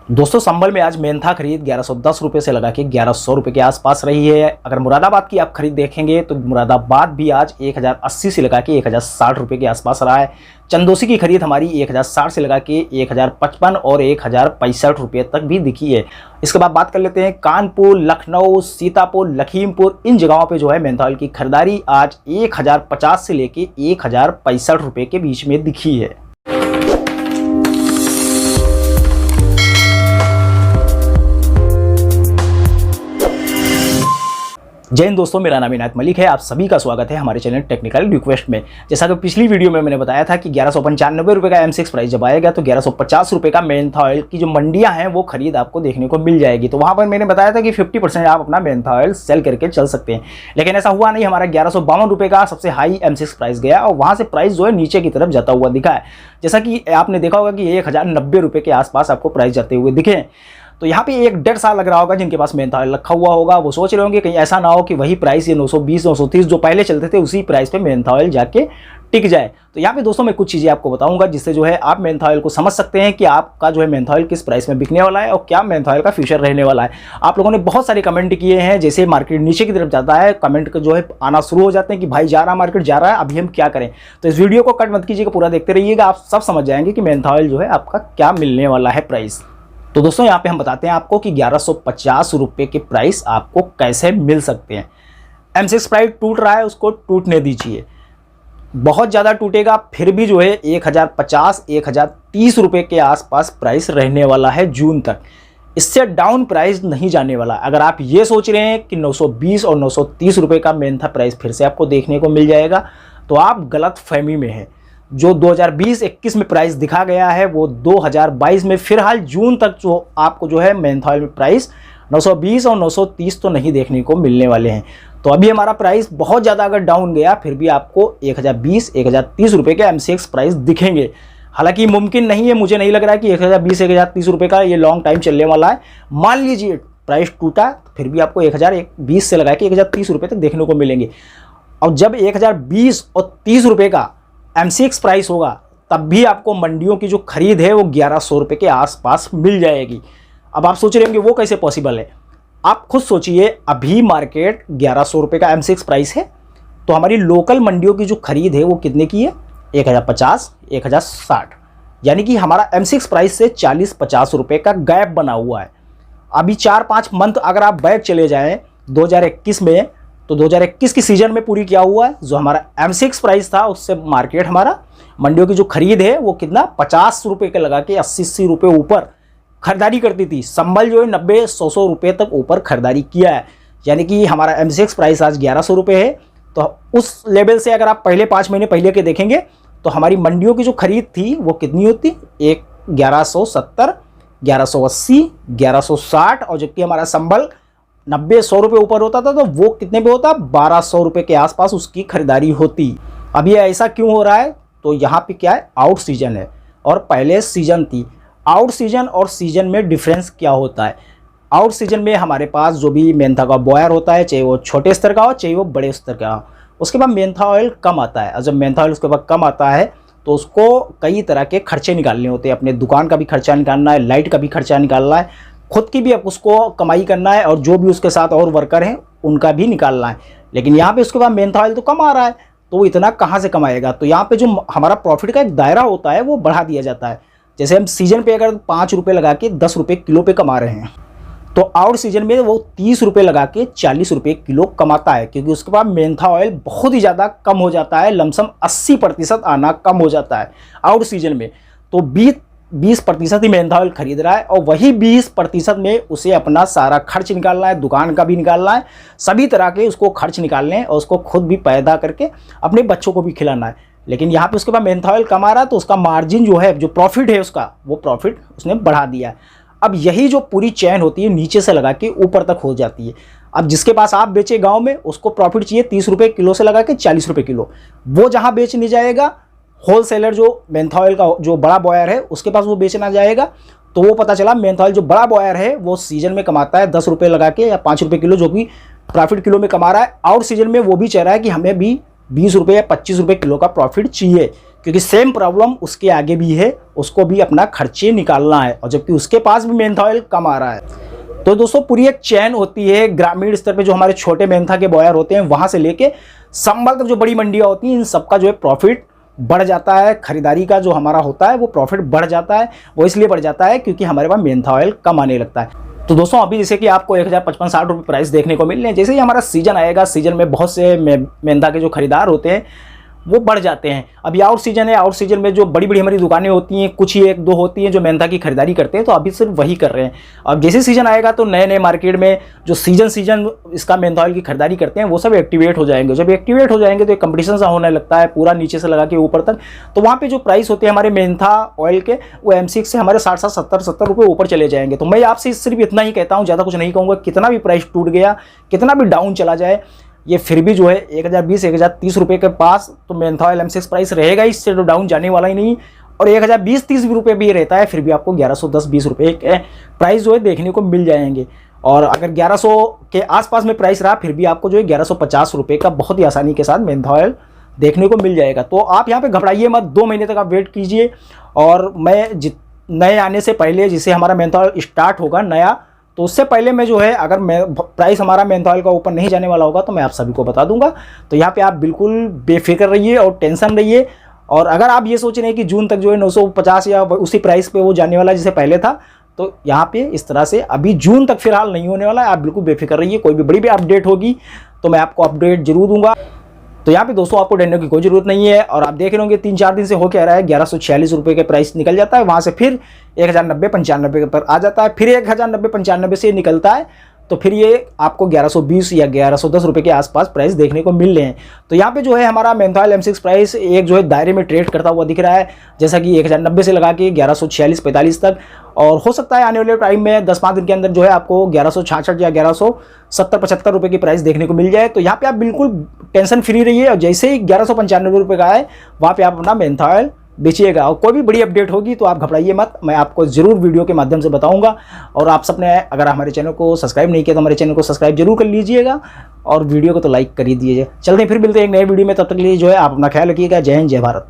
दोस्तों संभल में आज मेंथा खरीद 1110 रुपये से लगा के 1100 रुपये के आसपास रही है। अगर मुरादाबाद की आप खरीद देखेंगे तो मुरादाबाद भी आज 1080 से लगा के 1060 रुपये के आसपास रहा है। चंदोसी की खरीद हमारी 1060 से लगा के 1055 और 1065 रुपये तक भी दिखी है। इसके बाद बात कर लेते हैं कानपुर, लखनऊ, सीतापुर, लखीमपुर, इन जगहों पे जो है मेंथा ऑयल की खरीदारी आज 1050 से लेके 1065 रुपये के बीच में दिखी है। जय हिंद दोस्तों, मेरा नाम इनायत मलिक है। आप सभी का स्वागत है हमारे चैनल टेक्निकल रिक्वेस्ट में। जैसा कि पिछली वीडियो में मैंने बताया था कि 1195 रुपये का M6 प्राइस जब आएगा तो 1150 रुपये का मेंथा ऑयल की जो मंडियां हैं वो खरीद आपको देखने को मिल जाएगी। तो वहां पर मैंने बताया था कि 50% आप अपना मेंथा ऑयल सेल करके चल सकते हैं, लेकिन ऐसा हुआ नहीं। हमारा 1152 रुपये का सबसे हाई M6 प्राइस गया और वहां से प्राइस जो है नीचे की तरफ जाता हुआ दिखा है। जैसा कि आपने देखा होगा कि 1090 रुपये के आसपास आपको प्राइस जाते हुए दिखे। तो यहाँ पे 1-1.5 साल लग रहा होगा जिनके पास मेंथा ऑयल रखा हुआ होगा, वो सोच रहे होंगे कहीं ऐसा ना हो कि वही प्राइस ये 920 930 जो पहले चलते थे उसी प्राइस पे मेंथा ऑयल जाके टिक जाए। तो यहाँ पे दोस्तों मैं कुछ चीज़ें आपको बताऊंगा जिससे जो है आप मेंथा ऑयल को समझ सकते हैं कि आपका जो है मेंथा ऑयल किस प्राइस में बिकने वाला है और क्या मेंथा ऑयल का फ्यूचर रहने वाला है। आप लोगों ने बहुत सारे कमेंट किए हैं, जैसे मार्केट नीचे की तरफ जाता है कमेंट जो है आना शुरू हो जाते हैं कि भाई जा रहा मार्केट जा रहा है, अभी हम क्या करें। तो इस वीडियो को कट मत कीजिएगा, पूरा देखते रहिएगा, आप सब समझ जाएंगे कि मेंथा ऑयल जो है आपका क्या मिलने वाला है प्राइस। तो दोस्तों यहाँ पे हम बताते हैं आपको कि 1150 रुपये के प्राइस आपको कैसे मिल सकते हैं। M6 प्राइस टूट रहा है, उसको टूटने दीजिए, बहुत ज़्यादा टूटेगा फिर भी जो है 1050 1030 रुपये के आसपास प्राइस रहने वाला है जून तक। इससे डाउन प्राइस नहीं जाने वाला। अगर आप ये सोच रहे हैं कि 920 और 930 रुपये का मेंथा प्राइस फिर से आपको देखने को मिल जाएगा तो आप गलत फहमी में हैं। जो 2020-21 में प्राइस दिखा गया है वो 2022 में फिलहाल जून तक जो आपको जो है मेंथा ऑयल में प्राइस 920 और 930 तो नहीं देखने को मिलने वाले हैं। तो अभी हमारा प्राइस बहुत ज़्यादा अगर डाउन गया फिर भी आपको 1020 1030 रुपये के M6 प्राइस दिखेंगे। हालांकि मुमकिन नहीं है, मुझे नहीं लग रहा है कि 1020 1030 रुपये का ये लॉन्ग टाइम चलने वाला है। मान लीजिए प्राइस टूटा फिर भी आपको 1020 से लगा के 1030 रुपये तक देखने को मिलेंगे। और जब 1020 और 30 रुपये का M6 प्राइस होगा तब भी आपको मंडियों की जो खरीद है वो 1100 रुपये के आसपास मिल जाएगी। अब आप सोच रहे होंगे वो कैसे पॉसिबल है। आप खुद सोचिए, अभी मार्केट 1100 रुपये का M6 प्राइस है तो हमारी लोकल मंडियों की जो खरीद है वो कितने की है, 1050 1060, यानी कि हमारा M6 प्राइस से 40-50 रुपये का गैप बना हुआ है। अभी 4-5 मंथ अगर आप बैक चले जाएँ 2021 में, तो 2021 की सीजन में पूरी क्या हुआ है, जो हमारा M6 प्राइस था उससे मार्केट हमारा मंडियों की जो खरीद है वो कितना 50 रुपये के लगा के 80-80 रुपये ऊपर खरीदारी करती थी। संभल जो है 90-100 रुपये तक ऊपर खरीदारी किया है, यानी कि हमारा M6 प्राइस आज 1100 रुपये है। तो उस लेवल से अगर आप पहले 5 महीने पहले के देखेंगे तो हमारी मंडियों की जो खरीद थी वो कितनी होती, 1170 1180 1160, और जबकि हमारा संभल 90-100 रुपये ऊपर होता था तो वो कितने पे होता, 1200 रुपये के आसपास उसकी खरीदारी होती। अब ये ऐसा क्यों हो रहा है, तो यहाँ पे क्या है, आउट सीजन है और पहले सीजन थी। आउट सीजन और सीजन में डिफरेंस क्या होता है, आउट सीजन में हमारे पास जो भी मेंथा का बॉयर होता है, चाहे वो छोटे स्तर का हो चाहे वो बड़े स्तर का हो, उसके बाद मेंथा ऑयल कम आता है। और जब मेंथा ऑयल उसके बाद कम आता है तो उसको कई तरह के खर्चे निकालने होते हैं। अपने दुकान का भी खर्चा निकालना है, लाइट का भी खर्चा निकालना है, खुद की भी अब उसको कमाई करना है और जो भी उसके साथ और वर्कर हैं उनका भी निकालना है। लेकिन यहाँ पे उसके बाद मेंथा ऑयल तो कम आ रहा है तो वो इतना कहाँ से कमाएगा। तो यहाँ पे जो हमारा प्रॉफिट का एक दायरा होता है वो बढ़ा दिया जाता है। जैसे हम सीजन पे अगर 5 रुपये लगा के 10 रुपये किलो पे कमा रहे हैं तो आउट सीजन में वो 30 रुपये लगा के 40 रुपये किलो कमाता है, क्योंकि उसके बाद मेंथा ऑयल बहुत ही ज़्यादा कम हो जाता है, लमसम 80% आना कम हो जाता है आउट सीजन में। तो 20% ही मेंथा ऑयल खरीद रहा है और वही 20% में उसे अपना सारा खर्च निकालना है, दुकान का भी निकालना है, सभी तरह के उसको खर्च निकालने हैं और उसको खुद भी पैदा करके अपने बच्चों को भी खिलाना है। लेकिन यहाँ पे उसके बाद मेंथा ऑयल कमा रहा है तो उसका मार्जिन जो है, जो प्रॉफिट है उसका, वो प्रॉफिट उसने बढ़ा दिया है। अब यही जो पूरी चैन होती है नीचे से लगा के ऊपर तक हो जाती है। अब जिसके पास आप बेचे गाँव में उसको प्रॉफिट चाहिए 30 रुपये किलो से लगा के 40 रुपये किलो, वो जहाँ बेचने जाएगा होलसेलर जो मेंथा ऑयल का जो बड़ा बॉयर है उसके पास वो बेचना जाएगा तो वो पता चला मेंथा ऑयल जो बड़ा बॉयर है वो सीजन में कमाता है 10 रुपये लगा के या 5 रुपये किलो, जो कि प्रॉफिट किलो में कमा रहा है। आउट सीजन में वो भी चाह रहा है कि हमें भी 20 रुपये या 25 रुपये किलो का प्रॉफिट चाहिए, क्योंकि सेम प्रॉब्लम उसके आगे भी है, उसको भी अपना खर्चे निकालना है, और जबकि उसके पास भी मेंथा ऑयल कम आ रहा है। तो दोस्तों पूरी एक चैन होती है, ग्रामीण स्तर पे जो हमारे छोटे मेंथा के बॉयर होते हैं वहाँ से लेके संभल तक जो बड़ी मंडियाँ होती हैं, इन सबका जो है प्रॉफिट बढ़ जाता है। खरीदारी का जो हमारा होता है वो प्रॉफिट बढ़ जाता है। वो इसलिए बढ़ जाता है क्योंकि हमारे पास मेंथा ऑयल कम आने लगता है। तो दोस्तों अभी जैसे कि आपको 1055-60 रुपये प्राइस देखने को मिल रहे हैं, जैसे ही हमारा सीजन आएगा, सीजन में बहुत से मेंथा के जो खरीदार होते हैं वो बढ़ जाते हैं। अभी आउट सीजन है, आउट सीजन में जो बड़ी बड़ी हमारी दुकानें होती हैं, कुछ ही 1-2 होती हैं जो मेंथा की खरीदारी करते हैं, तो अभी सिर्फ वही कर रहे हैं। अब जैसे सीजन आएगा तो नए नए मार्केट में जो सीजन इसका मेंथा ऑयल की खरीदारी करते हैं वो सब एक्टिवेट हो जाएंगे। जब एक्टिवेट हो जाएंगे तो एक कंपटीशन सा होने लगता है पूरा नीचे से लगा के ऊपर तक। तो वहाँ पे जो प्राइस होते हैं हमारे मेंथा ऑयल के, वो M6 से हमारे 60-70 रुपये ऊपर चले जाएंगे। तो मैं आपसे सिर्फ इतना ही कहता हूँ, ज़्यादा कुछ नहीं कहूँगा। कितना भी प्राइस टूट गया, कितना भी डाउन चला जाए, ये फिर भी जो है 1020-1030 रुपये के पास तो मेंथा ऑयल M6 प्राइस रहेगा, इससे तो डाउन जाने वाला ही नहीं। और 1020-30 रुपये भी रहता है, फिर भी आपको 1110-20 रुपये के प्राइस जो है देखने को मिल जाएंगे। और अगर 1100 के आसपास में प्राइस रहा, फिर भी आपको जो है 1150 रुपये का बहुत ही आसानी के साथ मेंथा ऑयल देखने को मिल जाएगा। तो आप यहाँ पे घबराइए मत, 2 महीने तक आप वेट कीजिए। और मैं नए आने से पहले, जिसे हमारा मेंथा ऑयल स्टार्ट होगा नया, तो उससे पहले मैं जो है, अगर प्राइस हमारा मेंथा ऑयल का ऊपर नहीं जाने वाला होगा तो मैं आप सभी को बता दूंगा। तो यहाँ पे आप बिल्कुल बेफिक्र रहिए और टेंशन रहिए। और अगर आप ये सोच रहे हैं कि जून तक जो है 950 या उसी प्राइस पे वो जाने वाला जैसे पहले था, तो यहाँ पे इस तरह से अभी जून तक फिलहाल नहीं होने वाला है। आप बिल्कुल बेफिक्र रहिए, कोई भी बड़ी भी अपडेट होगी तो मैं आपको अपडेट जरूर दूंगा। तो यहाँ पे दोस्तों आपको डरने की कोई ज़रूरत नहीं है। और आप देख रहे होंगे 3-4 दिन से हो क्या रहा है, 1146 रुपये के प्राइस निकल जाता है, वहाँ से फिर 1090-95 पर आ जाता है, फिर 1090-95 से निकलता है, तो फिर ये आपको 1120 या 1110 रुपये के आसपास प्राइस देखने को मिल रहे हैं। तो यहाँ पे जो है हमारा मेंथा ऑयल M6 प्राइस एक जो है दायरे में ट्रेड करता हुआ दिख रहा है, जैसा कि 1090 से लगा के 1146-45 तक। और हो सकता है आने वाले टाइम में 10-5 दिन के अंदर जो है आपको 1166 या 1170-75 रुपये की प्राइस देखने को मिल जाए। तो यहाँ पे आप बिल्कुल टेंशन फ्री रहिए, और जैसे ही 1195 रुपये का आए वहाँ पे आप अपना मेंथा ऑयल बेचिएगा। और कोई भी बड़ी अपडेट होगी तो आप घबराइए मत, मैं आपको ज़रूर वीडियो के माध्यम से बताऊंगा। और आप सबने अगर हमारे चैनल को सब्सक्राइब नहीं किया तो हमारे चैनल को सब्सक्राइब जरूर कर लीजिएगा, और वीडियो को तो लाइक कर ही दीजिए। चलते हैं, फिर मिलते हैं एक नए वीडियो में। तब तक के लिए जो है आप अपना ख्याल रखिएगा। जय हिंद, जय भारत।